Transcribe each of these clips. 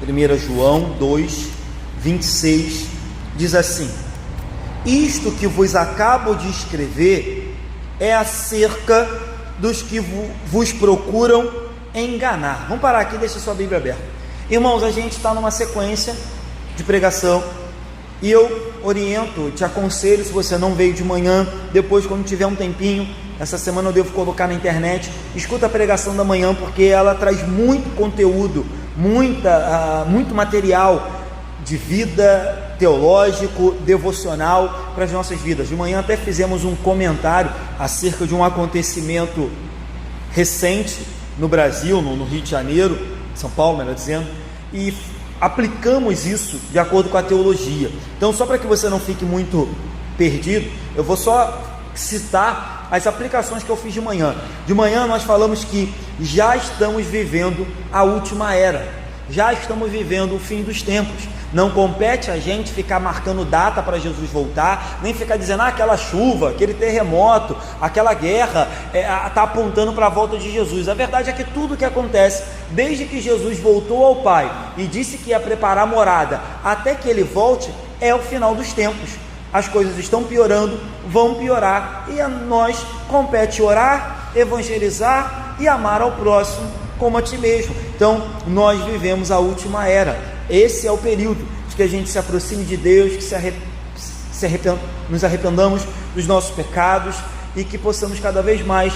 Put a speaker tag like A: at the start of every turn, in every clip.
A: 1 João 2, 26, diz assim: isto que vos acabo de escrever é acerca dos que vos procuram enganar. Vamos parar aqui, deixa sua Bíblia aberta. Irmãos, a gente está numa sequência de pregação, e eu oriento, te aconselho, se você não veio de manhã, depois quando tiver um tempinho, essa semana eu devo colocar na internet, escuta a pregação da manhã, porque ela traz muito conteúdo, muito material de vida, teológico, devocional para as nossas vidas. De manhã até fizemos um comentário acerca de um acontecimento recente no Brasil, no Rio de Janeiro, São Paulo, melhor dizendo, e aplicamos isso de acordo com a teologia. Então, só para que você não fique muito perdido, eu vou só citar as aplicações que eu fiz de manhã. De manhã nós falamos que já estamos vivendo a última era, já estamos vivendo o fim dos tempos. Não compete a gente ficar marcando data para Jesus voltar, nem ficar dizendo aquela chuva, aquele terremoto, aquela guerra está apontando para a volta de Jesus. A verdade é que tudo que acontece desde que Jesus voltou ao Pai e disse que ia preparar a morada até que ele volte é o final dos tempos. As coisas estão piorando, vão piorar, e a nós compete orar, evangelizar e amar ao próximo como a ti mesmo. Então nós vivemos a última era. Esse é o período de que a gente se aproxime de Deus, que nos arrependamos dos nossos pecados e que possamos cada vez mais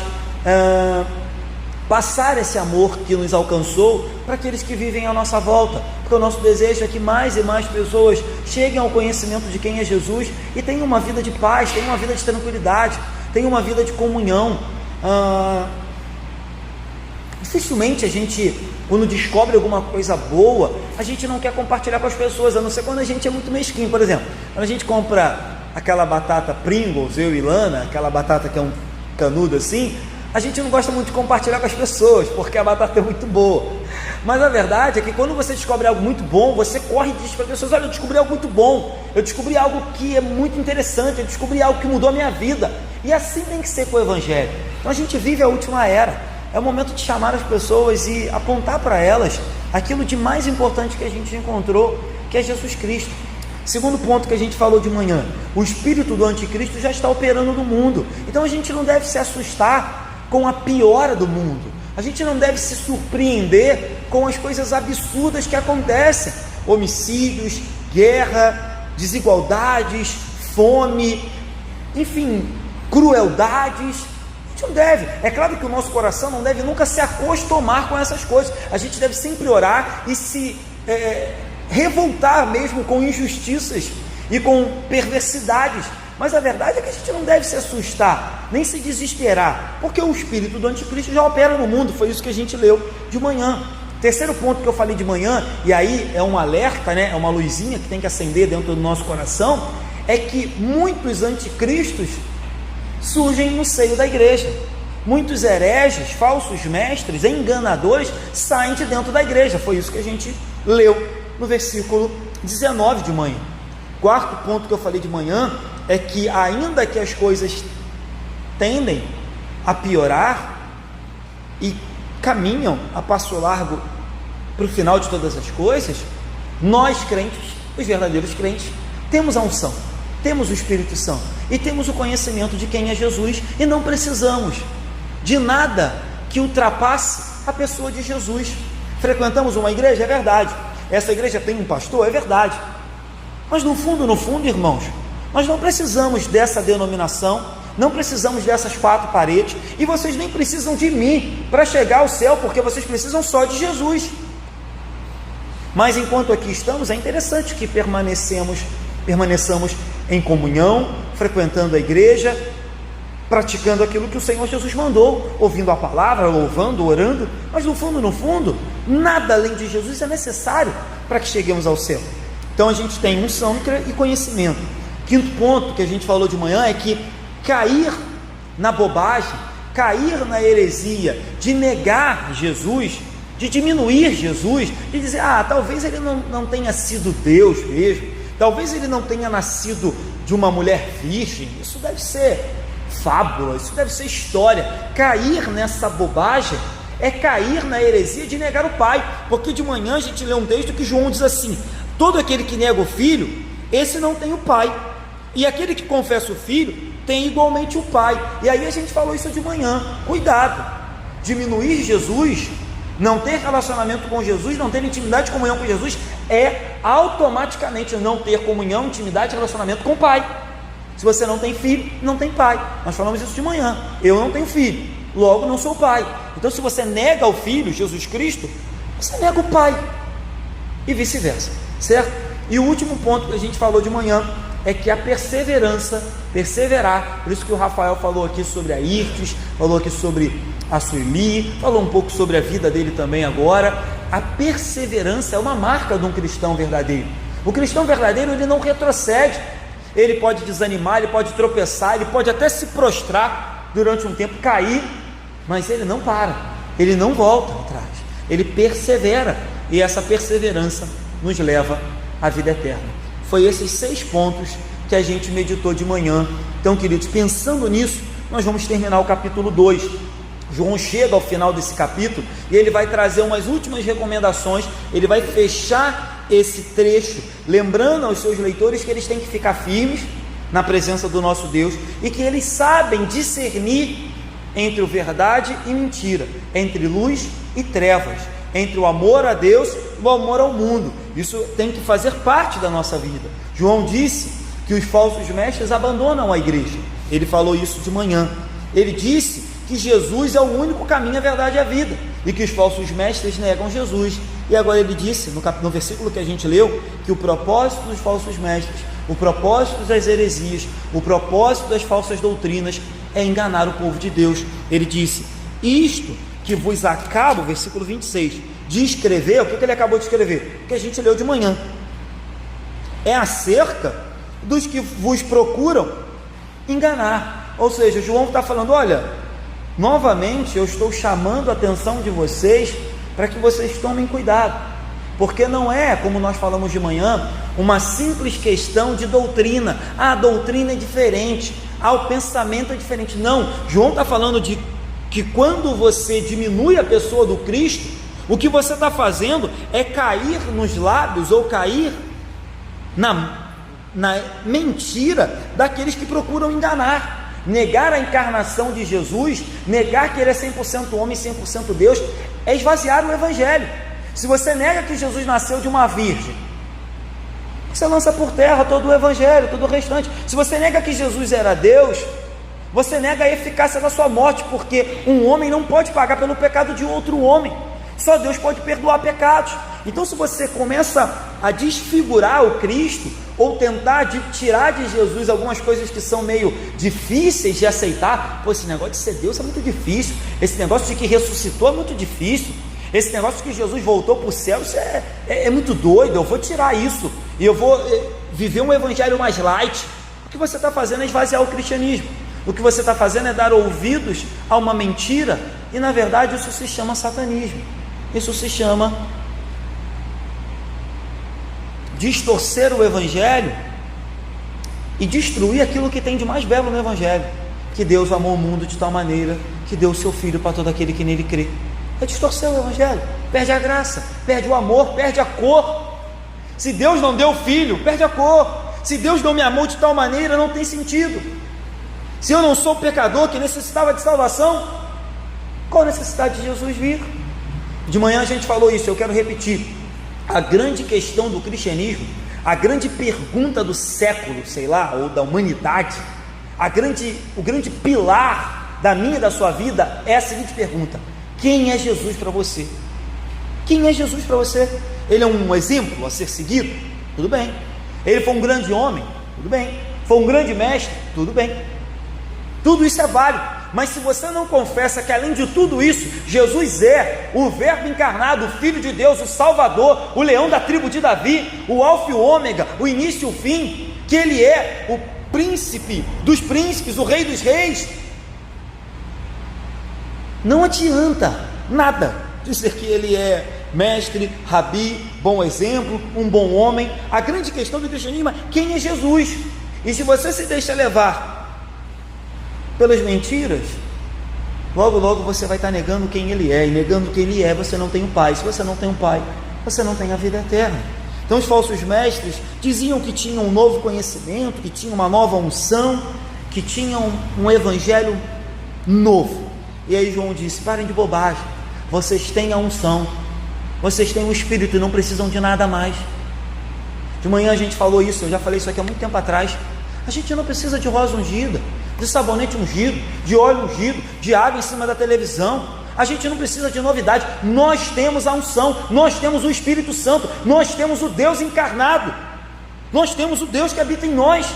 A: passar esse amor que nos alcançou para aqueles que vivem à nossa volta, porque o nosso desejo é que mais e mais pessoas cheguem ao conhecimento de quem é Jesus e tenham uma vida de paz, tenham uma vida de tranquilidade, tenham uma vida de comunhão. Dificilmente a gente, quando descobre alguma coisa boa, a gente não quer compartilhar com as pessoas, a não ser quando a gente é muito mesquinho. Por exemplo, quando a gente compra aquela batata Pringles, eu e Lana, aquela batata que é um canudo assim, a gente não gosta muito de compartilhar com as pessoas, porque a batata é muito boa. Mas a verdade é que quando você descobre algo muito bom, você corre e diz para as pessoas: olha, eu descobri algo muito bom, eu descobri algo que é muito interessante, eu descobri algo que mudou a minha vida. E assim tem que ser com o Evangelho. Então a gente vive a última era. É o momento de chamar as pessoas e apontar para elas aquilo de mais importante que a gente encontrou, que é Jesus Cristo. Segundo ponto que a gente falou de manhã: o espírito do anticristo já está operando no mundo. Então a gente não deve se assustar com a piora do mundo. A gente não deve se surpreender com as coisas absurdas que acontecem: homicídios, guerra, desigualdades, fome, enfim, crueldades. Não deve, é claro que o nosso coração não deve nunca se acostumar com essas coisas. A gente deve sempre orar e se revoltar mesmo com injustiças e com perversidades. Mas a verdade é que a gente não deve se assustar, nem se desesperar, porque o espírito do anticristo já opera no mundo. Foi isso que a gente leu de manhã. Terceiro ponto que eu falei de manhã, e aí é um alerta, né? É uma luzinha que tem que acender dentro do nosso coração, é que muitos anticristos surgem no seio da igreja. Muitos hereges, falsos mestres, enganadores saem de dentro da igreja. Foi isso que a gente leu no versículo 19 de manhã. Quarto ponto que eu falei de manhã é que, ainda que as coisas tendem a piorar e caminham a passo largo para o final de todas as coisas, nós crentes, os verdadeiros crentes, temos a unção, temos o Espírito Santo e temos o conhecimento de quem é Jesus, e não precisamos de nada que ultrapasse a pessoa de Jesus. Frequentamos uma igreja? É verdade. Essa igreja tem um pastor? É verdade. Mas no fundo, irmãos, nós não precisamos dessa denominação, não precisamos dessas quatro paredes, e vocês nem precisam de mim para chegar ao céu, porque vocês precisam só de Jesus. Mas enquanto aqui estamos, é interessante que permaneçamos em comunhão, frequentando a igreja, praticando aquilo que o Senhor Jesus mandou, ouvindo a palavra, louvando, orando. Mas no fundo, nada além de Jesus é necessário para que cheguemos ao céu. Então a gente tem unção e conhecimento. Quinto ponto que a gente falou de manhã é que cair na bobagem, cair na heresia de negar Jesus, de diminuir Jesus, de dizer: talvez ele não tenha sido Deus mesmo, talvez ele não tenha nascido de uma mulher virgem, isso deve ser fábula, isso deve ser história. Cair nessa bobagem é cair na heresia de negar o Pai, porque de manhã a gente lê um texto que João diz assim: todo aquele que nega o Filho, esse não tem o Pai, e aquele que confessa o Filho, tem igualmente o Pai. E aí a gente falou isso de manhã, cuidado, diminuir Jesus, não ter relacionamento com Jesus, não ter intimidade e comunhão com Jesus, é automaticamente não ter comunhão, intimidade e relacionamento com o Pai. Se você não tem filho, não tem pai. Nós falamos isso de manhã. Eu não tenho filho, logo não sou pai. Então se você nega o Filho, Jesus Cristo, você nega o Pai, e vice-versa, certo? E o último ponto que a gente falou de manhã é que a perseverança, perseverar, por isso que o Rafael falou aqui sobre a Irtes, falou aqui sobre a Sueli, falou um pouco sobre a vida dele também agora. A perseverança é uma marca de um cristão verdadeiro. O cristão verdadeiro, ele não retrocede, ele pode desanimar, ele pode tropeçar, ele pode até se prostrar durante um tempo, cair, mas ele não para, ele não volta atrás, ele persevera, e essa perseverança nos leva à vida eterna. Foi esses 6 pontos que a gente meditou de manhã. Então, queridos, pensando nisso, nós vamos terminar o capítulo 2. João chega ao final desse capítulo e ele vai trazer umas últimas recomendações, ele vai fechar esse trecho, lembrando aos seus leitores que eles têm que ficar firmes na presença do nosso Deus, e que eles sabem discernir entre o verdade e mentira, entre luz e trevas, entre o amor a Deus e o amor ao mundo. Isso tem que fazer parte da nossa vida. João disse que os falsos mestres abandonam a igreja, ele falou isso de manhã. Ele disse que Jesus é o único caminho, a verdade e a vida, e que os falsos mestres negam Jesus. E agora ele disse, no versículo que a gente leu, que o propósito dos falsos mestres, o propósito das heresias, o propósito das falsas doutrinas é enganar o povo de Deus. Ele disse: isto que vos acabo, versículo 26, de escrever, o que ele acabou de escrever? O que a gente leu de manhã, é acerca dos que vos procuram enganar. Ou seja, João está falando: olha, novamente eu estou chamando a atenção de vocês para que vocês tomem cuidado, porque não é, como nós falamos de manhã, uma simples questão de doutrina. A doutrina é diferente, o pensamento é diferente. Não, João está falando de que quando você diminui a pessoa do Cristo, o que você está fazendo é cair nos lábios, ou cair na mentira daqueles que procuram enganar. Negar a encarnação de Jesus, negar que ele é 100% homem e 100% Deus, é esvaziar o Evangelho. Se você nega que Jesus nasceu de uma virgem, você lança por terra todo o Evangelho, todo o restante. Se você nega que Jesus era Deus, você nega a eficácia da sua morte, porque um homem não pode pagar pelo pecado de outro homem, só Deus pode perdoar pecados. Então, se você começa a desfigurar o Cristo, ou tentar tirar de Jesus algumas coisas que são meio difíceis de aceitar, esse negócio de ser Deus é muito difícil, esse negócio de que ressuscitou é muito difícil, esse negócio de que Jesus voltou para o céu, isso é muito doido, eu vou tirar isso, e eu vou viver um evangelho mais light. O que você está fazendo é esvaziar o cristianismo, o que você está fazendo é dar ouvidos a uma mentira, e na verdade isso se chama satanismo, isso se chama distorcer o Evangelho e destruir aquilo que tem de mais belo no Evangelho, que Deus amou o mundo de tal maneira que deu o seu Filho para todo aquele que nele crê. É distorcer o Evangelho, perde a graça, perde o amor, perde a cor. Se Deus não deu o Filho, perde a cor. Se Deus não me amou de tal maneira, não tem sentido. Se eu não sou pecador que necessitava de salvação, qual a necessidade de Jesus vir? De manhã a gente falou isso, eu quero repetir. A grande questão do cristianismo, a grande pergunta do século, sei lá, ou da humanidade, o grande pilar da minha e da sua vida é a seguinte pergunta: quem é Jesus para você? Quem é Jesus para você? Ele é um exemplo a ser seguido? Tudo bem. Ele foi um grande homem? Tudo bem. Foi um grande mestre? Tudo bem. Tudo isso é válido. Mas se você não confessa que além de tudo isso, Jesus é o Verbo encarnado, o Filho de Deus, o Salvador, o leão da tribo de Davi, o alfa e o ômega, o início e o fim, que ele é o príncipe dos príncipes, o rei dos reis, não adianta nada dizer que ele é mestre, rabi, bom exemplo, um bom homem. A grande questão do cristianismo é quem é Jesus. E se você se deixa levar pelas mentiras, logo, logo você vai estar negando quem Ele é, e negando quem Ele é, você não tem um Pai. Se você não tem um Pai, você não tem a vida eterna. Então os falsos mestres diziam que tinham um novo conhecimento, que tinham uma nova unção, que tinham um evangelho novo. E aí João disse: parem de bobagem, vocês têm a unção, vocês têm o Espírito e não precisam de nada mais. De manhã a gente falou isso, eu já falei isso aqui há muito tempo atrás. A gente não precisa de rosa ungida, de sabonete ungido, de óleo ungido, de água em cima da televisão. A gente não precisa de novidade. Nós temos a unção, nós temos o Espírito Santo, nós temos o Deus encarnado, nós temos o Deus que habita em nós,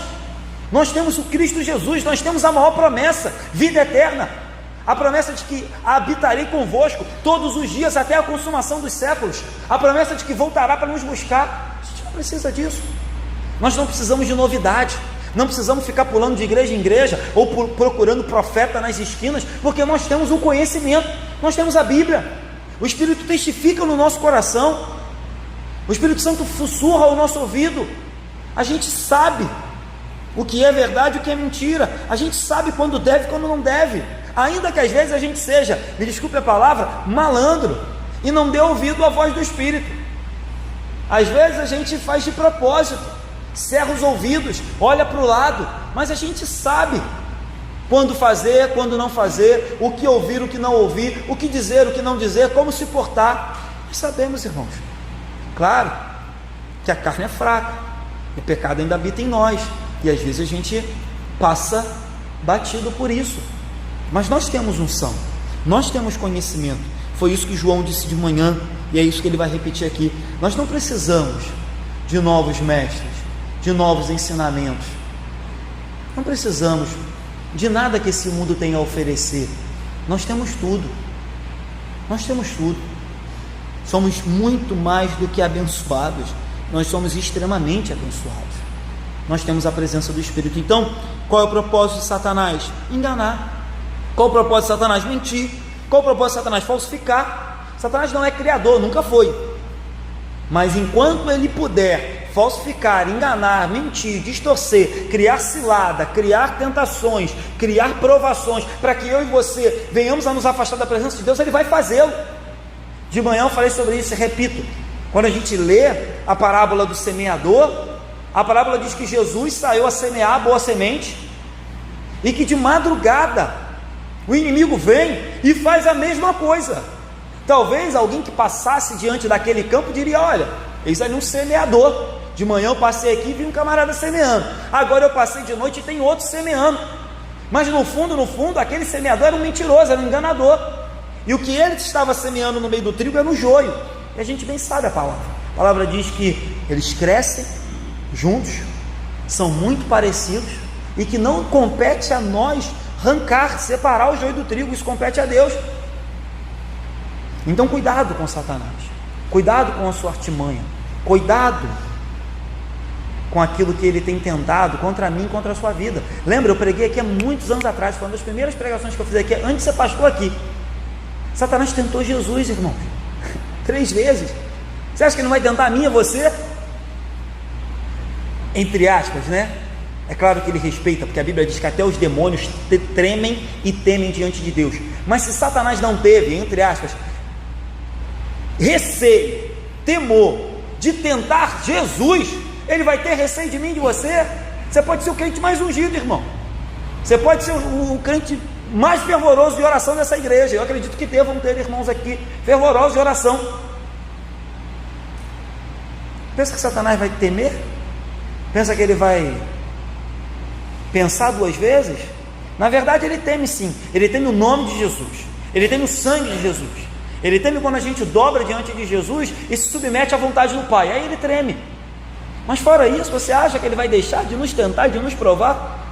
A: nós temos o Cristo Jesus, nós temos a maior promessa, vida eterna, a promessa de que habitarei convosco todos os dias até a consumação dos séculos, a promessa de que voltará para nos buscar. A gente não precisa disso. Nós não precisamos de novidade, não precisamos ficar pulando de igreja em igreja ou procurando profeta nas esquinas, porque nós temos o conhecimento, nós temos a Bíblia, o Espírito testifica no nosso coração, o Espírito Santo sussurra ao nosso ouvido, a gente sabe o que é verdade e o que é mentira, a gente sabe quando deve e quando não deve, ainda que às vezes a gente seja, me desculpe a palavra, malandro, e não dê ouvido à voz do Espírito. Às vezes a gente faz de propósito, cerra os ouvidos, olha para o lado, mas a gente sabe quando fazer, quando não fazer, o que ouvir, o que não ouvir, o que dizer, o que não dizer, como se portar. Nós sabemos, irmãos. Claro que a carne é fraca, o pecado ainda habita em nós, e às vezes a gente passa batido por isso, mas nós temos unção, nós temos conhecimento. Foi isso que João disse de manhã, e é isso que ele vai repetir aqui. Nós não precisamos de novos mestres, de novos ensinamentos, não precisamos de nada que esse mundo tem a oferecer. Nós temos tudo, somos muito mais do que abençoados, nós somos extremamente abençoados, nós temos a presença do Espírito. Então, qual é o propósito de Satanás? Enganar. Qual é o propósito de Satanás? Mentir. Qual é o propósito de Satanás? Falsificar. Satanás não é criador, nunca foi, mas enquanto ele puder falsificar, enganar, mentir, distorcer, criar cilada, criar tentações, criar provações, para que eu e você venhamos a nos afastar da presença de Deus, ele vai fazê-lo. De manhã eu falei sobre isso e repito, quando a gente lê a parábola do semeador, a parábola diz que Jesus saiu a semear a boa semente, e que de madrugada o inimigo vem e faz a mesma coisa. Talvez alguém que passasse diante daquele campo diria: olha, eis ali um semeador, de manhã eu passei aqui e vi um camarada semeando, agora eu passei de noite e tem outro semeando. Mas no fundo, aquele semeador era um mentiroso, era um enganador, e o que ele estava semeando no meio do trigo era um joio. E a gente bem sabe a palavra diz que eles crescem juntos, são muito parecidos, e que não compete a nós arrancar, separar o joio do trigo, isso compete a Deus. Então cuidado com Satanás, cuidado com a sua artimanha, cuidado com aquilo que ele tem tentado contra mim, contra a sua vida. Lembra, eu preguei aqui há muitos anos atrás, foi uma das primeiras pregações que eu fiz aqui, antes de ser pastor aqui. Satanás tentou Jesus, irmãos, 3 vezes. Você acha que ele não vai tentar a mim e a você? Entre aspas, né? É claro que ele respeita, porque a Bíblia diz que até os demônios tremem e temem diante de Deus. Mas se Satanás não teve, entre aspas, receio, temor de tentar Jesus, ele vai ter receio de mim e de você? Você pode ser o crente mais ungido, irmão, você pode ser o crente mais fervoroso de oração dessa igreja. Eu acredito que devam ter irmãos aqui fervorosos de oração. Pensa que Satanás vai temer? Pensa que ele vai pensar 2 vezes? Na verdade ele teme sim, ele teme o nome de Jesus, ele teme o sangue de Jesus, ele teme quando a gente dobra diante de Jesus e se submete à vontade do Pai, aí ele treme. Mas fora isso, você acha que ele vai deixar de nos tentar, de nos provar?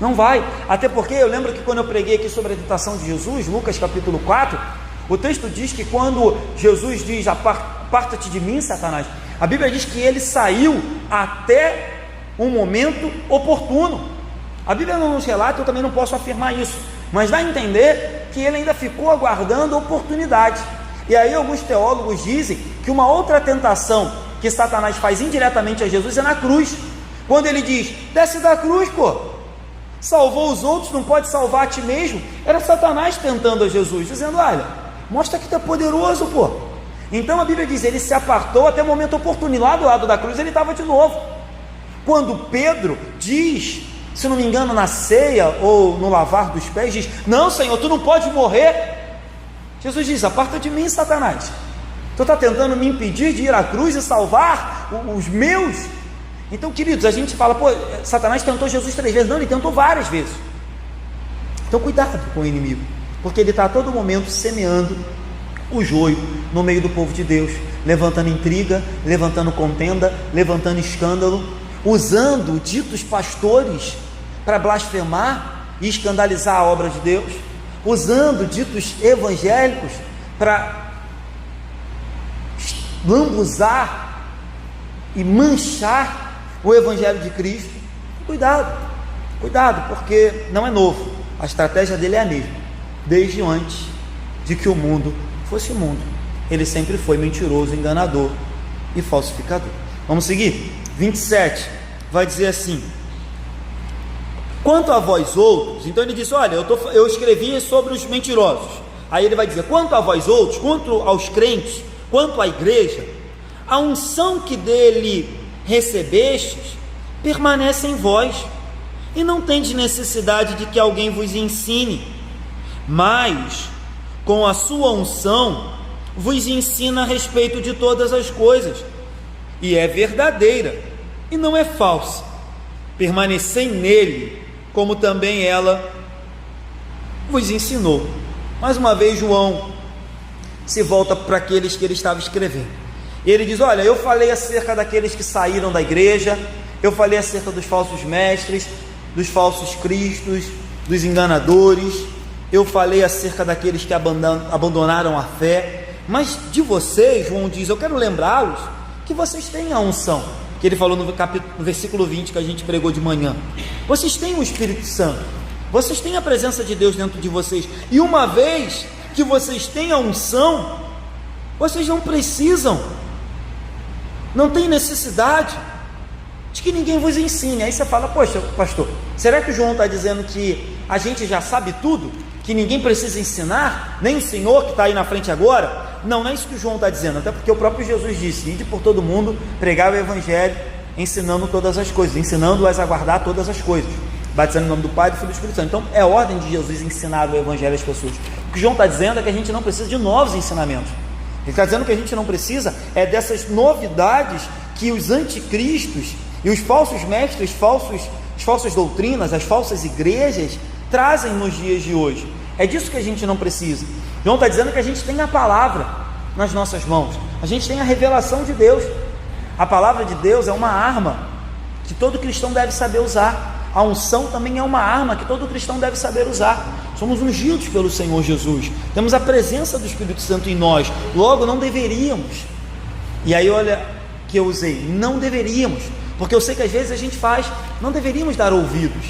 A: Não vai. Até porque eu lembro que quando eu preguei aqui sobre a tentação de Jesus, Lucas capítulo 4, o texto diz que quando Jesus diz: aparta-te de mim, Satanás, a Bíblia diz que ele saiu até um momento oportuno. A Bíblia não nos relata, eu também não posso afirmar isso, mas dá a entender que ele ainda ficou aguardando a oportunidade. E aí alguns teólogos dizem que uma outra tentação que Satanás faz indiretamente a Jesus é na cruz, quando ele diz: desce da cruz, pô, salvou os outros, não pode salvar a ti mesmo. Era Satanás tentando a Jesus, dizendo: olha, mostra que tu é poderoso, pô. Então a Bíblia diz, ele se apartou até o momento oportuno, e lá do lado da cruz ele estava de novo. Quando Pedro diz, se não me engano, na ceia ou no lavar dos pés, diz: não, Senhor, tu não pode morrer. Jesus diz: aparta de mim, Satanás. Tu está tentando me impedir de ir à cruz e salvar os meus? Então, queridos, a gente fala: pô, Satanás tentou Jesus 3 vezes. Não, ele tentou várias vezes. Então cuidado com o inimigo, porque ele está a todo momento semeando o joio no meio do povo de Deus, levantando intriga, levantando contenda, levantando escândalo, usando ditos pastores para blasfemar e escandalizar a obra de Deus, usando ditos evangélicos para lambuzar e manchar o evangelho de Cristo. Cuidado, porque não é novo, a estratégia dele é a mesma, desde antes de que o mundo fosse mundo. Ele sempre foi mentiroso, enganador e falsificador. Vamos seguir? 27 vai dizer assim: quanto a vós outros, então ele disse: olha, eu escrevi sobre os mentirosos. Aí ele vai dizer: quanto a vós outros, quanto aos crentes, quanto à igreja, a unção que dele recebestes permanece em vós, e não tendes necessidade de que alguém vos ensine, mas com a sua unção vos ensina a respeito de todas as coisas, e é verdadeira e não é falsa. Permanecei nele, como também ela vos ensinou. Mais uma vez João se volta para aqueles que ele estava escrevendo, e ele diz: olha, eu falei acerca daqueles que saíram da igreja, eu falei acerca dos falsos mestres, dos falsos cristos, dos enganadores, eu falei acerca daqueles que abandonaram a fé, mas de vocês, João diz, eu quero lembrá-los que vocês têm a unção, que ele falou no versículo 20 que a gente pregou de manhã. Vocês têm o Espírito Santo, vocês têm a presença de Deus dentro de vocês, e uma vez que vocês têm a unção, vocês não precisam, não tem necessidade de que ninguém vos ensine. Aí você fala: poxa, pastor, será que o João está dizendo que a gente já sabe tudo, que ninguém precisa ensinar, nem o Senhor que está aí na frente agora? Não, não é isso que o João está dizendo, até porque o próprio Jesus disse: ide por todo mundo, pregar o Evangelho, ensinando todas as coisas, ensinando-as a guardar todas as coisas, batizando em nome do Pai, do Filho e do Espírito Santo. Então é ordem de Jesus ensinar o Evangelho às pessoas. O que o João está dizendo é que a gente não precisa de novos ensinamentos. Ele está dizendo que a gente não precisa dessas novidades que os anticristos e os falsos mestres, as falsas doutrinas, as falsas igrejas trazem nos dias de hoje. É disso que a gente não precisa. João está dizendo que a gente tem a palavra nas nossas mãos, a gente tem a revelação de Deus. A palavra de Deus é uma arma que todo cristão deve saber usar. A unção também é uma arma que todo cristão deve saber usar. Somos ungidos pelo Senhor Jesus, temos a presença do Espírito Santo em nós, logo não deveríamos, e aí olha que eu usei, não deveríamos, porque eu sei que às vezes a gente faz, não deveríamos dar ouvidos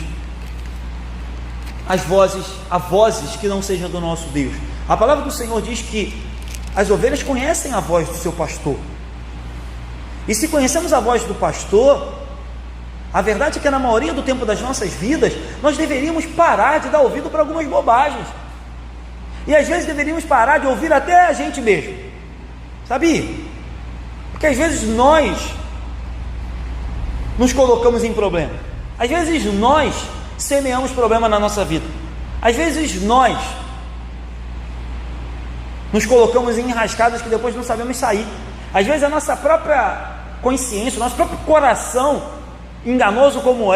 A: a vozes que não sejam do nosso Deus. A palavra do Senhor diz que as ovelhas conhecem a voz do seu pastor, e se conhecemos a voz do pastor, a verdade é que na maioria do tempo das nossas vidas, nós deveríamos parar de dar ouvido para algumas bobagens, e às vezes deveríamos parar de ouvir até a gente mesmo, sabia? Porque às vezes nós nos colocamos em problema, às vezes nós semeamos problema na nossa vida, às vezes nós nos colocamos em enrascadas que depois não sabemos sair, às vezes a nossa própria consciência, o nosso próprio coração, enganoso como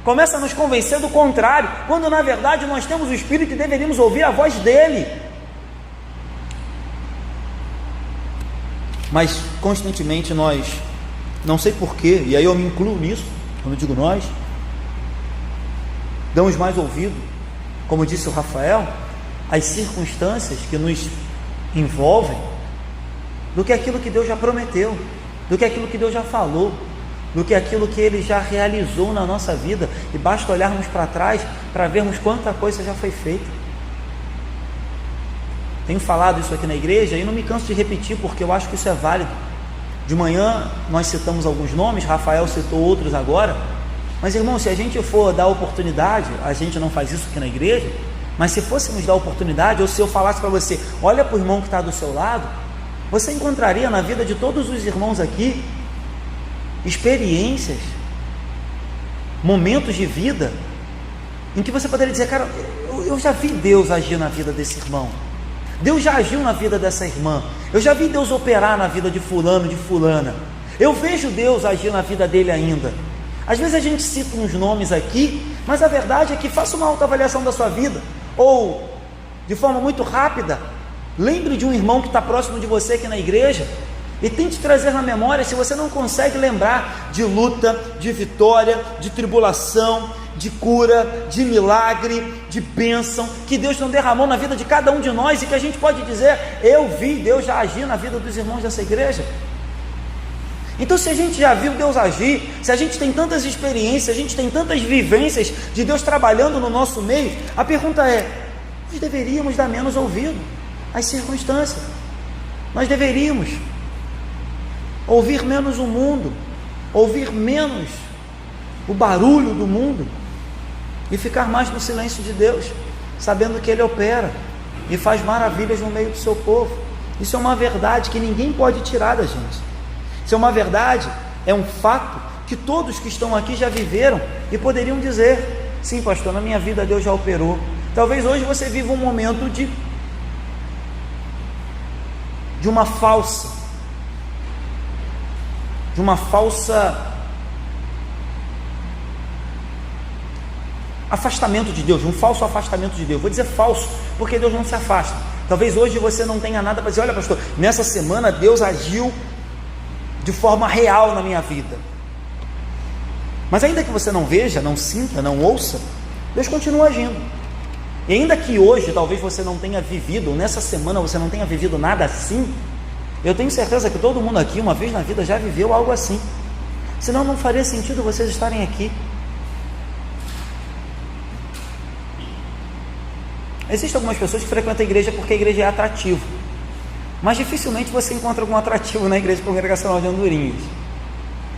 A: começa a nos convencer do contrário, quando na verdade nós temos o Espírito e deveríamos ouvir a voz dele. Mas constantemente nós, não sei porquê, e aí eu me incluo nisso, quando eu digo nós, damos mais ouvido, como disse o Rafael, às circunstâncias que nos envolvem, do que aquilo que Deus já prometeu, do que aquilo que Deus já falou, do que aquilo que Ele já realizou na nossa vida, e basta olharmos para trás para vermos quanta coisa já foi feita. Tenho falado isso aqui na igreja e não me canso de repetir, porque eu acho que isso é válido. De manhã nós citamos alguns nomes, Rafael citou outros agora, Mas irmão, se a gente for dar oportunidade, a gente não faz isso aqui na igreja, mas se fôssemos dar oportunidade, ou se eu falasse para você, olha para o irmão que está do seu lado, você encontraria na vida de todos os irmãos aqui experiências, momentos de vida em que você poderia dizer, cara, eu já vi Deus agir na vida desse irmão, Deus já agiu na vida dessa irmã, eu já vi Deus operar na vida de fulano, de fulana, eu vejo Deus agir na vida dele ainda. Às vezes a gente cita uns nomes aqui, mas a verdade é que faça uma autoavaliação da sua vida, ou de forma muito rápida, lembre de um irmão que está próximo de você aqui na igreja, e tente trazer na memória, se você não consegue lembrar de luta, de vitória, de tribulação, de cura, de milagre, de bênção, que Deus não derramou na vida de cada um de nós, e que a gente pode dizer, eu vi Deus já agir na vida dos irmãos dessa igreja. Então, se a gente já viu Deus agir, se a gente tem tantas experiências, a gente tem tantas vivências de Deus trabalhando no nosso meio, a pergunta é, nós deveríamos dar menos ouvido às circunstâncias, nós deveríamos ouvir menos o mundo, ouvir menos o barulho do mundo, e ficar mais no silêncio de Deus, sabendo que Ele opera, e faz maravilhas no meio do seu povo. Isso é uma verdade que ninguém pode tirar da gente. Isso é uma verdade, é um fato que todos que estão aqui já viveram e poderiam dizer, sim pastor, na minha vida Deus já operou. Talvez hoje você viva um momento de uma falsa afastamento de Deus, um falso afastamento de Deus. Vou dizer falso, porque Deus não se afasta. Talvez hoje você não tenha nada para dizer, olha pastor, nessa semana Deus agiu de forma real na minha vida. Mas ainda que você não veja, não sinta, não ouça, Deus continua agindo. E ainda que hoje talvez você não tenha vivido, ou nessa semana você não tenha vivido nada assim, eu tenho certeza que todo mundo aqui uma vez na vida já viveu algo assim, senão não faria sentido vocês estarem aqui. Existem algumas pessoas que frequentam a igreja porque a igreja é atrativa, mas dificilmente você encontra algum atrativo na igreja congregacional de Andorinhas.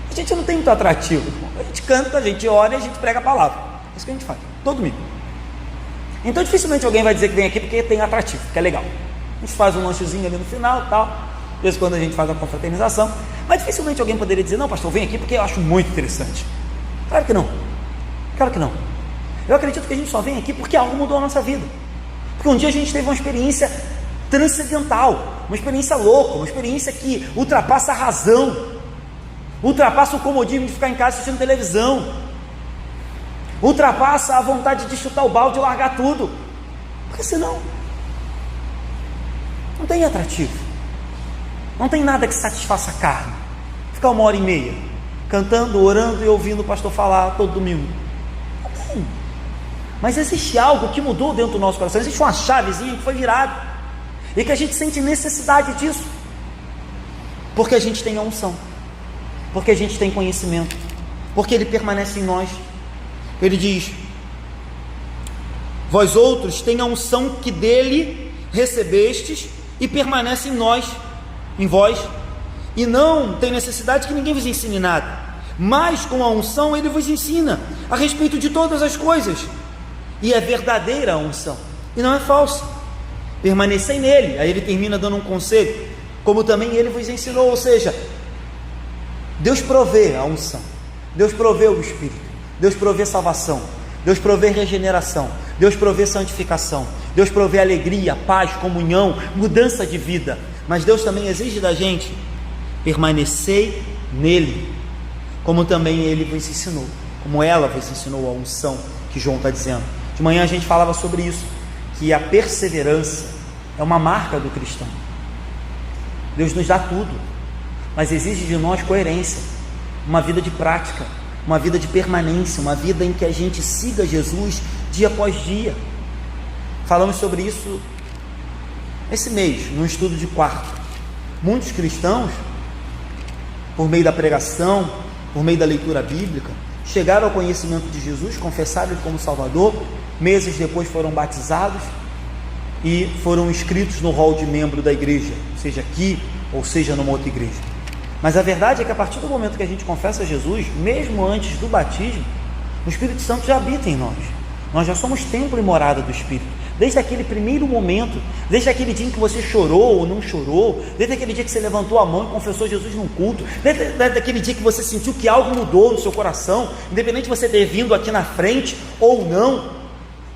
A: A gente não tem muito atrativo, a gente canta, a gente ora e a gente prega a palavra, é isso que a gente faz, todo domingo. Então dificilmente alguém vai dizer que vem aqui porque tem atrativo, que é legal. A gente faz um lanchezinho ali no final, tal, de vez em quando a gente faz a confraternização, mas dificilmente alguém poderia dizer, não pastor, vem aqui porque eu acho muito interessante. Claro que não, claro que não. Eu acredito que a gente só vem aqui porque algo mudou a nossa vida, porque um dia a gente teve uma experiência transcendental, uma experiência louca, uma experiência que ultrapassa a razão, ultrapassa o comodismo de ficar em casa assistindo televisão, ultrapassa a vontade de chutar o balde e largar tudo, porque senão não tem atrativo, não tem nada que satisfaça a carne, ficar 1h30 cantando, orando e ouvindo o pastor falar todo domingo, não tem. Mas existe algo que mudou dentro do nosso coração, existe uma chavezinha que foi virada, e que a gente sente necessidade disso, porque a gente tem a unção, porque a gente tem conhecimento, porque Ele permanece em nós. Ele diz, vós outros têm a unção que dele recebestes e permanece em nós, em vós, e não tem necessidade que ninguém vos ensine nada, mas com a unção Ele vos ensina a respeito de todas as coisas, e é verdadeira a unção, e não é falsa. Permanecei nele. Aí ele termina dando um conselho, como também ele vos ensinou, ou seja, Deus provê a unção, Deus provê o Espírito, Deus provê salvação, Deus provê regeneração, Deus provê santificação, Deus provê alegria, paz, comunhão, mudança de vida, mas Deus também exige da gente, permanecei nele, como também ele vos ensinou, como ela vos ensinou a unção, que João está dizendo. De manhã a gente falava sobre isso, que a perseverança é uma marca do cristão. Deus nos dá tudo, mas exige de nós coerência, uma vida de prática, uma vida de permanência, uma vida em que a gente siga Jesus dia após dia. Falamos sobre isso esse mês, no estudo de quarto. Muitos cristãos, por meio da pregação, por meio da leitura bíblica, chegaram ao conhecimento de Jesus, confessaram Ele como Salvador, meses depois foram batizados e foram inscritos no rol de membro da igreja, seja aqui ou seja numa outra igreja. Mas a verdade é que a partir do momento que a gente confessa Jesus, mesmo antes do batismo, O Espírito Santo já habita em nós. Nós já somos templo e morada do Espírito. Desde aquele primeiro momento, desde aquele dia em que você chorou ou não chorou, desde aquele dia que você levantou a mão e confessou Jesus num culto, desde aquele dia que você sentiu que algo mudou no seu coração, independente de você ter vindo aqui na frente ou não,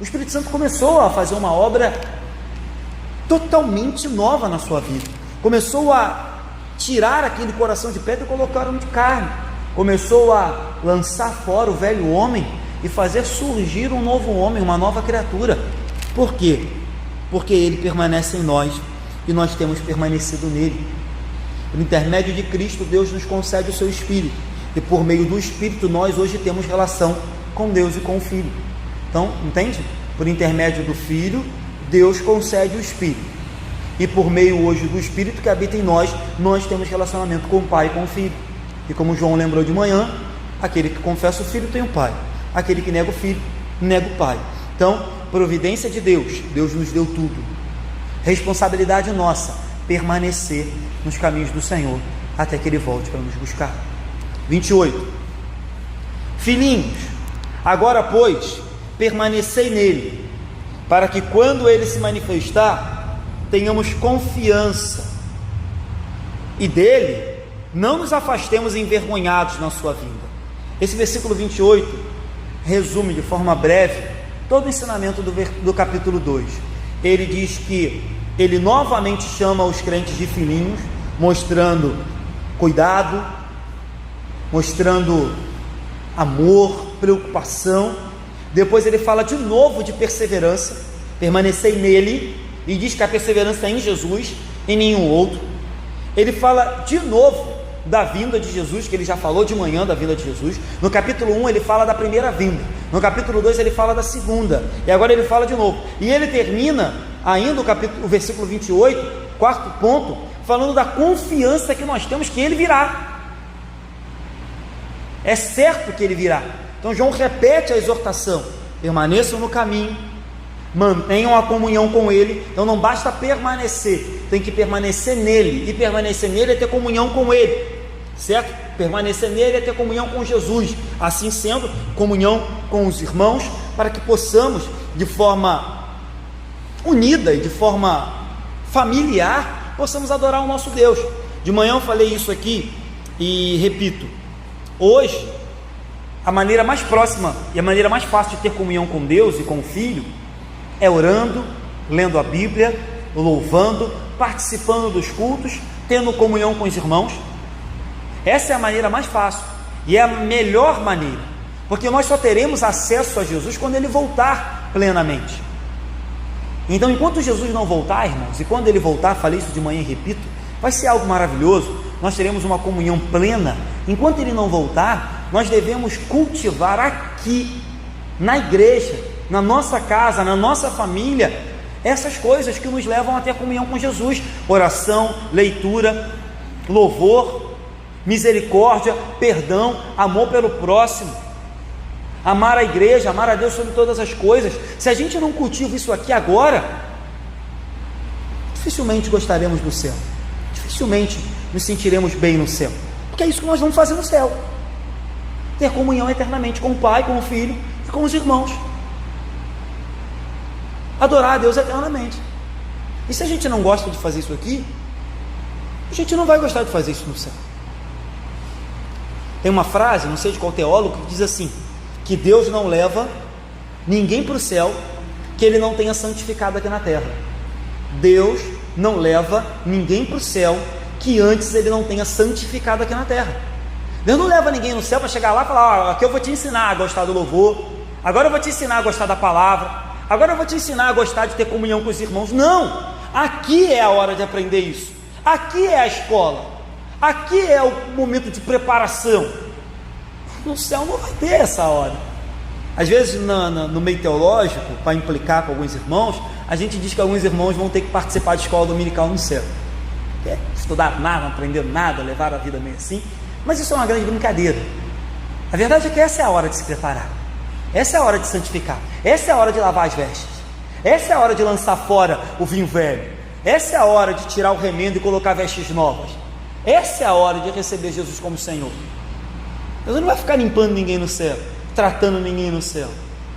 A: o Espírito Santo começou a fazer uma obra totalmente nova na sua vida. Começou a tirar aquele coração de pedra e colocar um de carne. Começou a lançar fora o velho homem e fazer surgir um novo homem, uma nova criatura. Por quê? Porque ele permanece em nós e nós temos permanecido nele. Por intermédio de Cristo, Deus nos concede o seu Espírito, e por meio do Espírito nós hoje temos relação com Deus e com o Filho. Então, entende? Por intermédio do Filho, Deus concede o Espírito, e por meio hoje do Espírito que habita em nós, nós temos relacionamento com o Pai e com o Filho. E como João lembrou de manhã, aquele que confessa o Filho tem o Pai, aquele que nega o Filho, nega o Pai. Então, providência de Deus, Deus nos deu tudo. Responsabilidade nossa, permanecer nos caminhos do Senhor, até que Ele volte para nos buscar. 28. Filhinhos, agora pois, permanecei nele, para que quando Ele se manifestar, tenhamos confiança, e dele não nos afastemos envergonhados na sua vinda. Esse versículo 28 resume de forma breve todo o ensinamento do capítulo 2. Ele diz que ele novamente chama os crentes de filhinhos, mostrando cuidado, mostrando amor, preocupação. Depois ele fala de novo de perseverança, permanecei nele, e diz que a perseverança é em Jesus, em nenhum outro. Ele fala de novo da vinda de Jesus, que ele já falou de manhã da vinda de Jesus. No capítulo 1 ele fala da primeira vinda, no capítulo 2 ele fala da segunda, e agora ele fala de novo, e ele termina ainda o versículo 28, quarto ponto, falando da confiança que nós temos que ele virá. É certo que ele virá. Então João repete a exortação: permaneçam no caminho, mantenham a comunhão com ele. Então não basta permanecer, tem que permanecer nele, e permanecer nele é ter comunhão com ele, certo? Permanecer nele é ter comunhão com Jesus, assim sendo, comunhão com os irmãos, para que possamos, de forma unida e de forma familiar, possamos adorar o nosso Deus. De manhã eu falei isso aqui e repito, hoje a maneira mais próxima e a maneira mais fácil de ter comunhão com Deus e com o Filho é orando, lendo a Bíblia, louvando, participando dos cultos, tendo comunhão com os irmãos. Essa é a maneira mais fácil e é a melhor maneira, porque nós só teremos acesso a Jesus quando Ele voltar plenamente. Então, enquanto Jesus não voltar, irmãos, e quando Ele voltar, falei isso de manhã e repito, vai ser algo maravilhoso, nós teremos uma comunhão plena. Enquanto Ele não voltar, nós devemos cultivar aqui, na igreja, na nossa casa, na nossa família, essas coisas que nos levam a ter comunhão com Jesus: oração, leitura, louvor, misericórdia, perdão, amor pelo próximo, amar a igreja, amar a Deus sobre todas as coisas. Se a gente não cultiva isso aqui agora, dificilmente gostaremos do céu, dificilmente nos sentiremos bem no céu, porque é isso que nós vamos fazer no céu: ter comunhão eternamente com o Pai, com o Filho e com os irmãos, adorar a Deus eternamente. E se a gente não gosta de fazer isso aqui, a gente não vai gostar de fazer isso no céu. Tem uma frase, não sei de qual teólogo, que diz assim: que Deus não leva ninguém para o céu que Ele não tenha santificado aqui na terra. Deus não leva ninguém para o céu que antes Ele não tenha santificado aqui na terra. Deus não leva ninguém no céu para chegar lá e falar: aqui eu vou te ensinar a gostar do louvor, agora eu vou te ensinar a gostar da palavra, agora eu vou te ensinar a gostar de ter comunhão com os irmãos. Não! Aqui é a hora de aprender isso, aqui é a escola, aqui é o momento de preparação. No céu não vai ter essa hora. Às vezes no meio teológico, para implicar com alguns irmãos, a gente diz que alguns irmãos vão ter que participar de escola dominical no céu, estudar nada, não aprender nada, levar a vida meio assim. Mas isso é uma grande brincadeira. A verdade é que essa é a hora de se preparar, essa é a hora de santificar, essa é a hora de lavar as vestes, essa é a hora de lançar fora o vinho velho, essa é a hora de tirar o remendo e colocar vestes novas, essa é a hora de receber Jesus como Senhor. Deus não vai ficar limpando ninguém no céu. tratando ninguém no céu.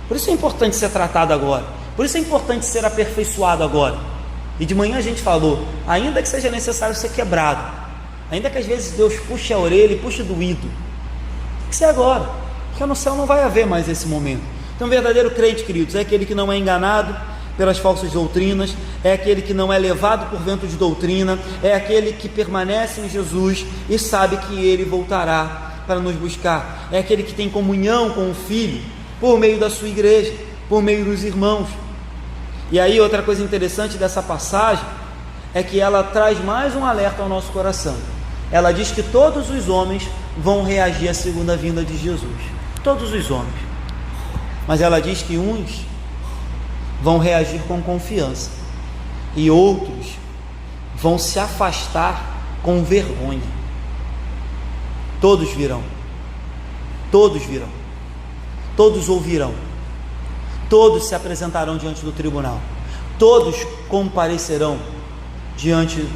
A: Por isso é importante ser tratado agora. Por isso é importante ser aperfeiçoado agora. E de manhã a gente falou, ainda que seja necessário ser quebrado, ainda que às vezes Deus puxe a orelha e puxe doído, tem que ser agora, porque no céu não vai haver mais esse momento. Então, o verdadeiro crente, queridos, é aquele que não é enganado pelas falsas doutrinas, é aquele que não é levado por vento de doutrina, é aquele que permanece em Jesus e sabe que Ele voltará para nos buscar, é aquele que tem comunhão com o Filho, por meio da sua igreja, por meio dos irmãos. E aí outra coisa interessante dessa passagem, é que ela traz mais um alerta ao nosso coração. Ela diz que todos os homens vão reagir à segunda vinda de Jesus, todos os homens, mas ela diz que uns vão reagir com confiança, e outros vão se afastar com vergonha. Todos virão, todos virão, todos ouvirão, todos se apresentarão diante do tribunal, todos comparecerão diante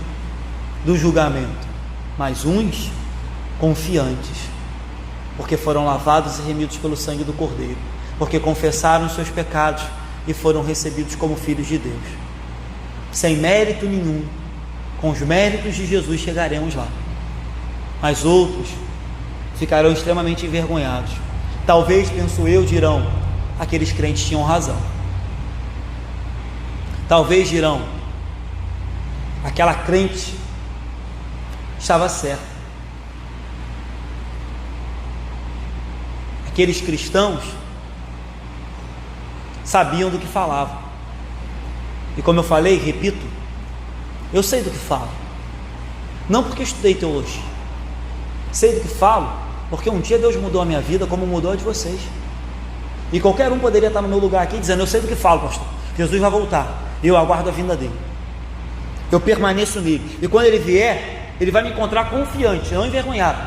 A: do julgamento, mas uns confiantes, porque foram lavados e remidos pelo sangue do Cordeiro, porque confessaram os seus pecados e foram recebidos como filhos de Deus, sem mérito nenhum. Com os méritos de Jesus chegaremos lá, mas outros ficarão extremamente envergonhados. Talvez, penso eu, dirão, aqueles crentes tinham razão. Talvez dirão, aquela crente estava certa. Aqueles cristãos sabiam do que falavam. E como eu falei, repito, eu sei do que falo, não porque estudei teologia, sei do que falo porque um dia Deus mudou a minha vida como mudou a de vocês. E qualquer um poderia estar no meu lugar aqui dizendo, eu sei do que falo, pastor, Jesus vai voltar, eu aguardo a vinda dele, eu permaneço nele, e quando ele vier, ele vai me encontrar confiante, não envergonhado,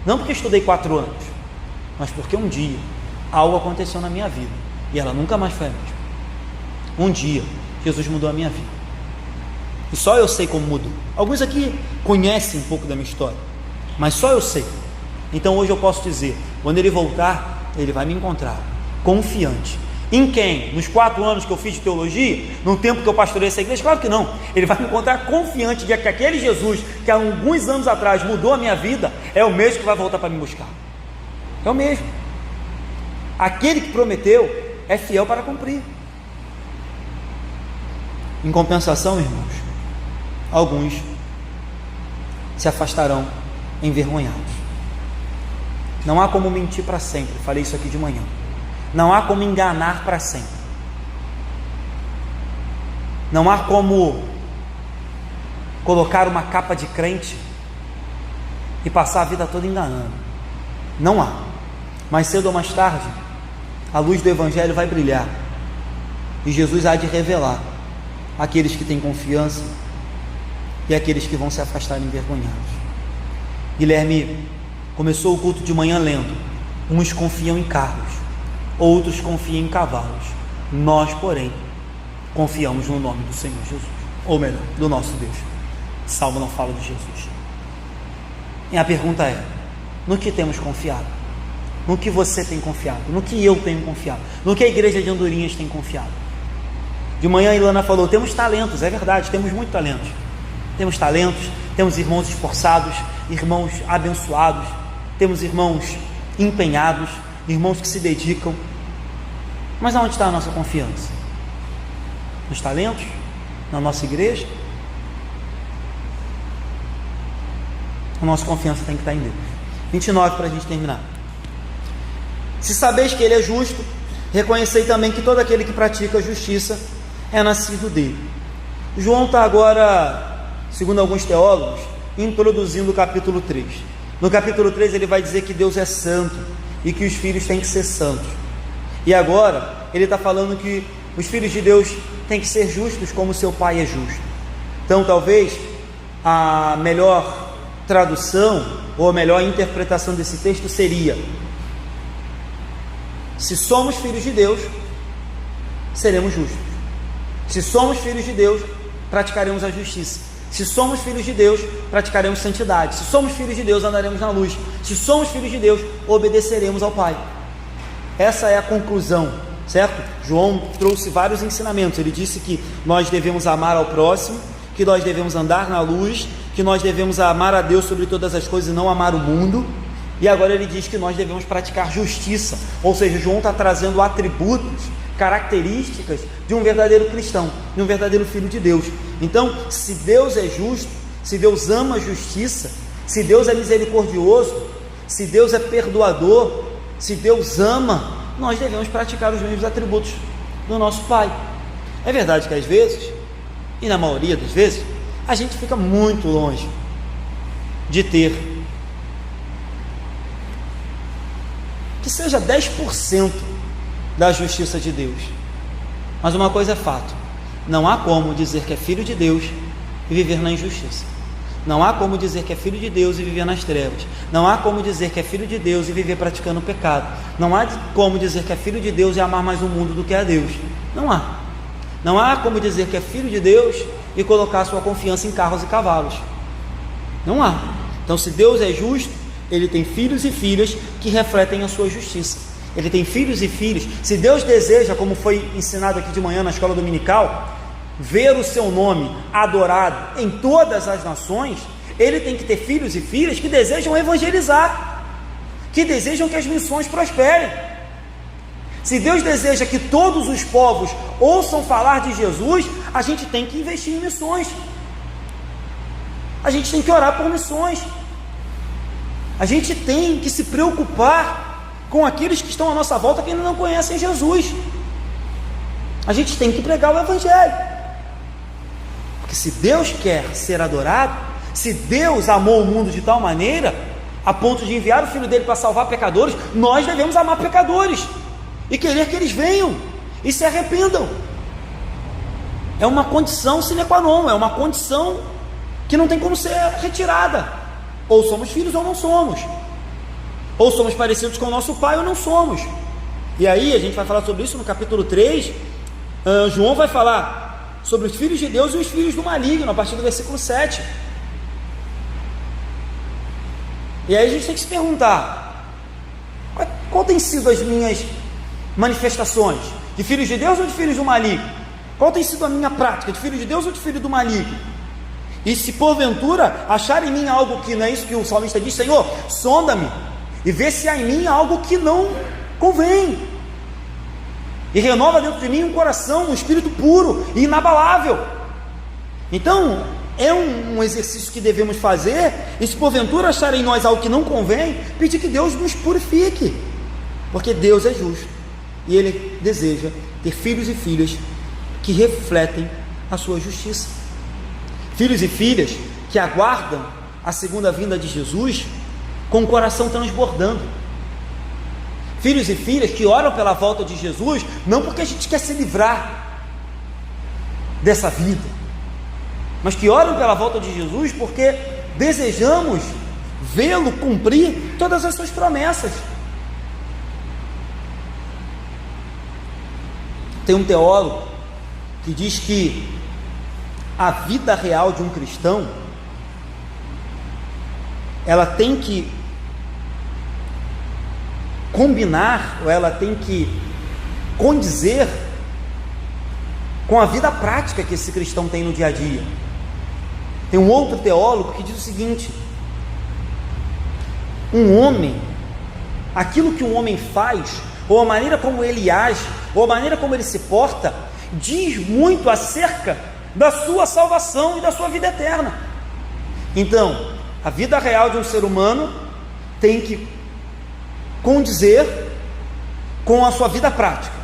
A: não porque estudei 4 anos, mas porque um dia algo aconteceu na minha vida, e ela nunca mais foi a mesma. Um dia Jesus mudou a minha vida, e só eu sei como mudou. Alguns aqui conhecem um pouco da minha história, mas só eu sei. Então hoje eu posso dizer, quando ele voltar, ele vai me encontrar confiante. Em quem? Nos 4 anos que eu fiz de teologia, no tempo que eu pastorei essa igreja? Claro que não. Ele vai me encontrar confiante de que aquele Jesus que há alguns anos atrás mudou a minha vida, é o mesmo que vai voltar para me buscar. É o mesmo. Aquele que prometeu é fiel para cumprir. Em compensação, irmãos, alguns se afastarão envergonhados. Não há como mentir para sempre, falei isso aqui de manhã. Não há como enganar para sempre. Não há como colocar uma capa de crente e passar a vida toda enganando. Não há. Mais cedo ou mais tarde, a luz do Evangelho vai brilhar e Jesus há de revelar aqueles que têm confiança e aqueles que vão se afastar envergonhados. Guilherme começou o culto de manhã lendo, uns confiam em carros, outros confiam em cavalos, nós porém confiamos no nome do Senhor Jesus, ou melhor, do nosso Deus. O Salmo não fala de Jesus. E a pergunta é, no que temos confiado? No que você tem confiado? No que eu tenho confiado? No que a igreja de Andorinhas tem confiado? De manhã a Ilana falou, temos talentos, é verdade, temos muitos talentos. Temos talentos, temos irmãos esforçados, irmãos abençoados, temos irmãos empenhados, irmãos que se dedicam. Mas aonde está a nossa confiança? Nos talentos? Na nossa igreja? A nossa confiança tem que estar em Deus. 29 para a gente terminar. Se sabeis que Ele é justo, reconhecei também que todo aquele que pratica a justiça é nascido dele. João está agora, segundo alguns teólogos, introduzindo o capítulo 3. No capítulo 3 ele vai dizer que Deus é santo e que os filhos têm que ser santos. E agora ele está falando que os filhos de Deus têm que ser justos como seu Pai é justo. Então talvez a melhor tradução ou a melhor interpretação desse texto seria: se somos filhos de Deus, seremos justos. Se somos filhos de Deus, praticaremos a justiça. Se somos filhos de Deus, praticaremos santidade. Se somos filhos de Deus, andaremos na luz. Se somos filhos de Deus, obedeceremos ao Pai. essa é a conclusão, certo? João trouxe vários ensinamentos. Ele disse que nós devemos amar ao próximo, que nós devemos andar na luz, que nós devemos amar a Deus sobre todas as coisas e não amar o mundo. E agora ele diz que nós devemos praticar justiça, ou seja, João está trazendo atributos, características de um verdadeiro cristão, de um verdadeiro filho de Deus. Então, se Deus é justo, se Deus ama a justiça, se Deus é misericordioso, se Deus é perdoador, se Deus ama, nós devemos praticar os mesmos atributos do nosso Pai. É verdade que às vezes, e na maioria das vezes, a gente fica muito longe de ter que seja 10% da justiça de Deus. Mas uma coisa é fato: não há como dizer que é filho de Deus e viver na injustiça. Não há como dizer que é filho de Deus e viver nas trevas. Não há como dizer que é filho de Deus e viver praticando o pecado. Não há como dizer que é filho de Deus e amar mais o mundo do que a Deus. Não há. Não há como dizer que é filho de Deus e colocar sua confiança em carros e cavalos. Não há. Então, se Deus é justo, Ele tem filhos e filhas que refletem a sua justiça. Ele tem filhos e filhas. Se Deus deseja, como foi ensinado aqui de manhã na escola dominical, ver o seu nome adorado em todas as nações, Ele tem que ter filhos e filhas que desejam evangelizar, que desejam que as missões prosperem. Se Deus deseja que todos os povos ouçam falar de Jesus, a gente tem que investir em missões. A gente tem que orar por missões. A gente tem que se preocupar com aqueles que estão à nossa volta que ainda não conhecem Jesus. A gente tem que pregar o Evangelho. Porque se Deus quer ser adorado, se Deus amou o mundo de tal maneira, a ponto de enviar o Filho dele para salvar pecadores, nós devemos amar pecadores e querer que eles venham e se arrependam. É uma condição sine qua non, é uma condição que não tem como ser retirada. Ou somos filhos ou não somos, ou somos parecidos com o nosso pai ou não somos. E aí a gente vai falar sobre isso no capítulo 3. João vai falar sobre os filhos de Deus e os filhos do maligno, a partir do versículo 7. E aí a gente tem que se perguntar: qual tem sido as minhas manifestações? De filhos de Deus ou de filhos do maligno? Qual tem sido a minha prática? De filho de Deus ou de filho do maligno? E se porventura achar em mim algo que não é isso que o salmista diz: Senhor, sonda-me e vê se há em mim algo que não convém, e renova dentro de mim um coração, um espírito puro e inabalável. Então é um exercício que devemos fazer. E se porventura achar em nós algo que não convém, pedir que Deus nos purifique, porque Deus é justo e Ele deseja ter filhos e filhas que refletem a sua justiça. Filhos e filhas que aguardam a segunda vinda de Jesus com o coração transbordando. Filhos e filhas que oram pela volta de Jesus, não porque a gente quer se livrar dessa vida, mas que oram pela volta de Jesus porque desejamos vê-lo cumprir todas as suas promessas. Tem um teólogo que diz que a vida real de um cristão, ela tem que combinar, ou ela tem que condizer com a vida prática que esse cristão tem no dia a dia. Tem um outro teólogo que diz o seguinte: um homem, aquilo que um homem faz, ou a maneira como ele age, ou a maneira como ele se porta, diz muito acerca da sua salvação e da sua vida eterna. Então, a vida real de um ser humano tem que condizer com a sua vida prática.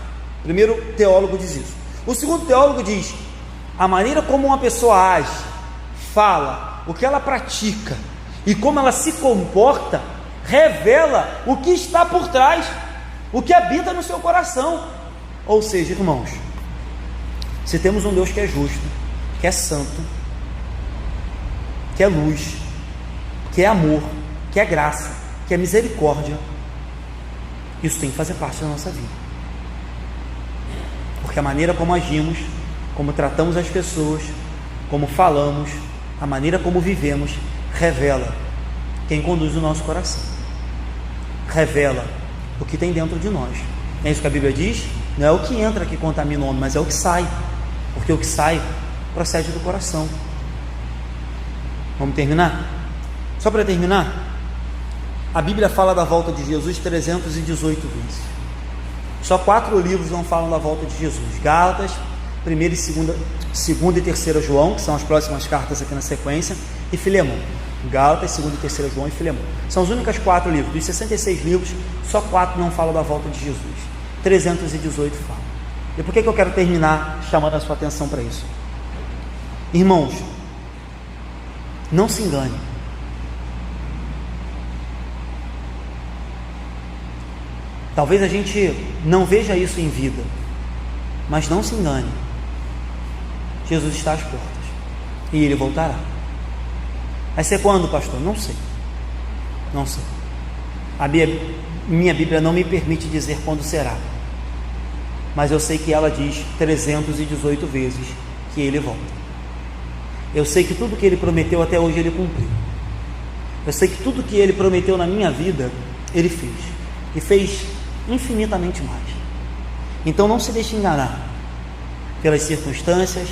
A: O primeiro teólogo diz isso. O segundo teólogo diz: a maneira como uma pessoa age, fala, o que ela pratica e como ela se comporta, revela o que está por trás, o que habita no seu coração. Ou seja, irmãos, se temos um Deus que é justo, que é santo, que é luz, que é amor, que é graça, que é misericórdia, isso tem que fazer parte da nossa vida. Porque a maneira como agimos, como tratamos as pessoas, como falamos, a maneira como vivemos, revela quem conduz o nosso coração, revela o que tem dentro de nós. É isso que a Bíblia diz? Não é o que entra que contamina o homem, mas é o que sai, porque o que sai procede do coração. Vamos terminar? Só para terminar, a Bíblia fala da volta de Jesus 318 vezes. Só 4 livros não falam da volta de Jesus: Gálatas, 1ª e 2ª e 3ª João, que são as próximas cartas aqui na sequência, e Filemão. Gálatas, 2ª e 3ª João e Filemão. São os únicos 4 livros. Dos 66 livros, só 4 não falam da volta de Jesus. 318 falam. E por que eu quero terminar chamando a sua atenção para isso? Irmãos, não se engane. Talvez a gente não veja isso em vida, mas não se engane. Jesus está às portas e Ele voltará. Vai ser quando, pastor? Não sei. Não sei. Minha Bíblia não me permite dizer quando será, mas eu sei que ela diz 318 vezes que Ele volta. Eu sei que tudo que Ele prometeu até hoje Ele cumpriu. Eu sei que tudo que Ele prometeu na minha vida Ele fez, e fez infinitamente mais. Então não se deixe enganar pelas circunstâncias,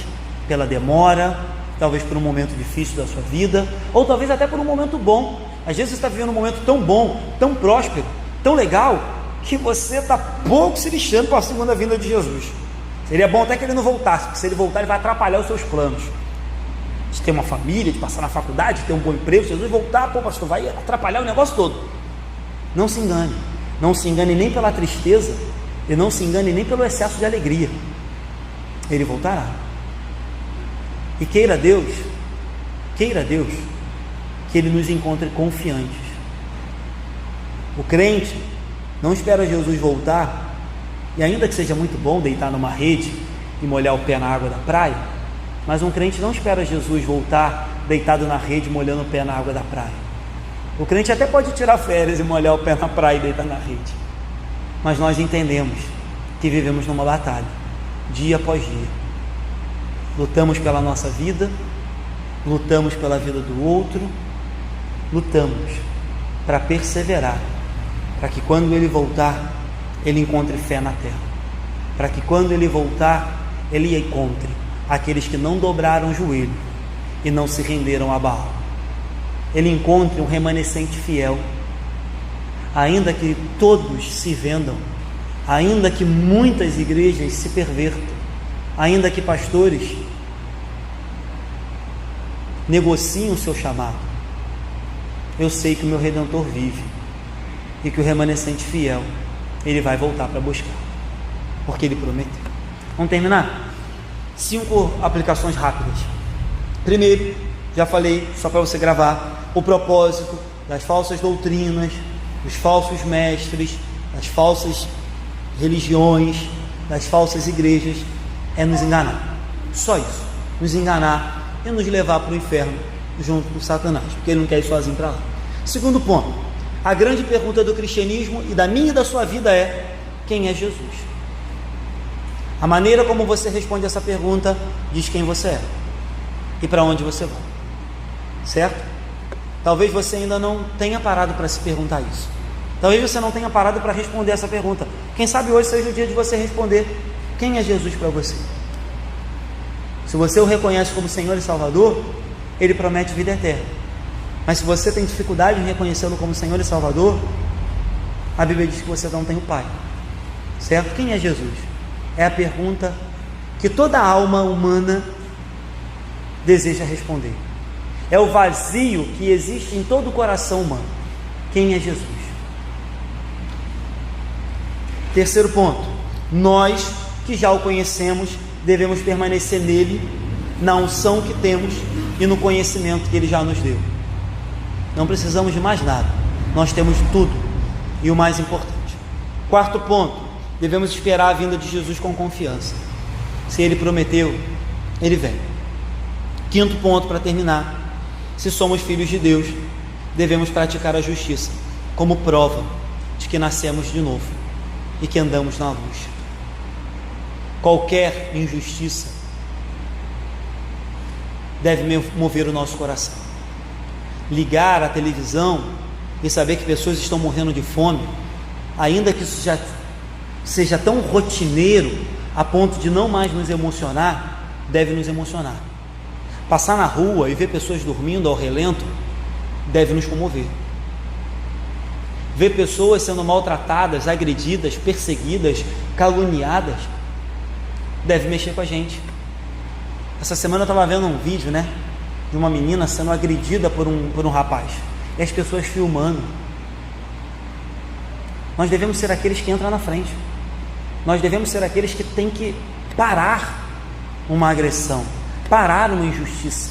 A: pela demora, talvez por um momento difícil da sua vida, ou talvez até por um momento bom. Às vezes você está vivendo um momento tão bom, tão próspero, tão legal, que você está pouco se lixando para a segunda vinda de Jesus. Seria bom até que Ele não voltasse, porque se Ele voltar Ele vai atrapalhar os seus planos de ter uma família, de passar na faculdade, de ter um bom emprego. Se Jesus voltar, pastor, vai atrapalhar o negócio todo. Não se engane. Não se engane nem pela tristeza, e não se engane nem pelo excesso de alegria. Ele voltará. E queira Deus que Ele nos encontre confiantes. O crente não espera Jesus voltar, e ainda que seja muito bom deitar numa rede e molhar o pé na água da praia, mas um crente não espera Jesus voltar deitado na rede, molhando o pé na água da praia. O crente até pode tirar férias e molhar o pé na praia e deitar na rede, mas nós entendemos que vivemos numa batalha, dia após dia. Lutamos pela nossa vida, lutamos pela vida do outro, lutamos para perseverar, para que quando Ele voltar, Ele encontre fé na terra, para que quando Ele voltar, Ele encontre aqueles que não dobraram o joelho e não se renderam a Baal. Ele encontre um remanescente fiel, ainda que todos se vendam, ainda que muitas igrejas se pervertam, ainda que pastores negociem o seu chamado. Eu sei que o meu Redentor vive, e que o remanescente fiel Ele vai voltar para buscar, porque Ele prometeu. Vamos terminar? 5 aplicações rápidas. Primeiro, já falei, só para você gravar, o propósito das falsas doutrinas, dos falsos mestres, das falsas religiões, das falsas igrejas, é nos enganar. Só isso, nos enganar e nos levar para o inferno junto com Satanás, porque Ele não quer ir sozinho para lá. Segundo ponto, a grande pergunta do cristianismo e da minha e da sua vida é: quem é Jesus? A maneira como você responde essa pergunta diz quem você é e para onde você vai, certo? Talvez você ainda não tenha parado para se perguntar isso. Talvez você não tenha parado para responder essa pergunta. Quem sabe hoje seja o dia de você responder: quem é Jesus para você? Se você o reconhece como Senhor e Salvador, Ele promete vida eterna. Mas se você tem dificuldade em reconhecê-lo como Senhor e Salvador, a Bíblia diz que você não tem o Pai, certo? Quem é Jesus? É a pergunta que toda alma humana deseja responder. É o vazio que existe em todo o coração humano. Quem é Jesus? Terceiro ponto, nós que já o conhecemos, devemos permanecer nele, na unção que temos e no conhecimento que Ele já nos deu. Não precisamos de mais nada, nós temos tudo, e o mais importante. Quarto ponto, devemos esperar a vinda de Jesus com confiança. Se Ele prometeu, Ele vem. Quinto ponto, para terminar, se somos filhos de Deus, devemos praticar a justiça como prova de que nascemos de novo e que andamos na luz. Qualquer injustiça deve mover o nosso coração. Ligar a televisão e saber que pessoas estão morrendo de fome, ainda que isso já seja tão rotineiro a ponto de não mais nos emocionar, deve nos emocionar. Passar na rua e ver pessoas dormindo ao relento deve nos comover. Ver pessoas sendo maltratadas, agredidas, perseguidas, caluniadas, deve mexer com a gente. Essa semana eu estava vendo um vídeo, de uma menina sendo agredida por um rapaz, e as pessoas filmando. Nós devemos ser aqueles que entram na frente. Nós devemos ser aqueles que têm que parar uma agressão, parar uma injustiça.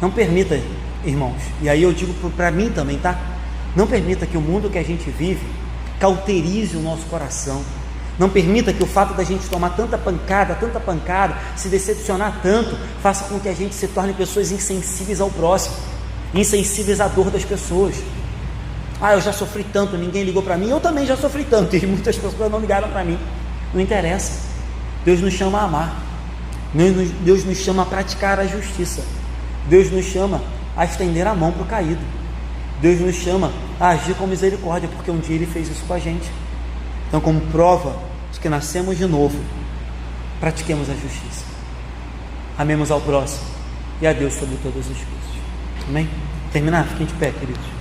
A: Não permita, irmãos, e aí eu digo para mim também, tá? Não permita que o mundo que a gente vive cauterize o nosso coração. Não permita que o fato da gente tomar tanta pancada, se decepcionar tanto, faça com que a gente se torne pessoas insensíveis ao próximo, insensíveis à dor das pessoas. Eu já sofri tanto, ninguém ligou para mim. Eu também já sofri tanto e muitas pessoas não ligaram para mim. Não interessa. Deus nos chama a amar. Deus nos chama a praticar a justiça. Deus nos chama a estender a mão para o caído. Deus nos chama a agir com misericórdia, porque um dia Ele fez isso com a gente. Então, como prova de que nascemos de novo, pratiquemos a justiça. Amemos ao próximo e a Deus sobre todas as coisas. Amém? Terminar? Fiquem de pé, queridos.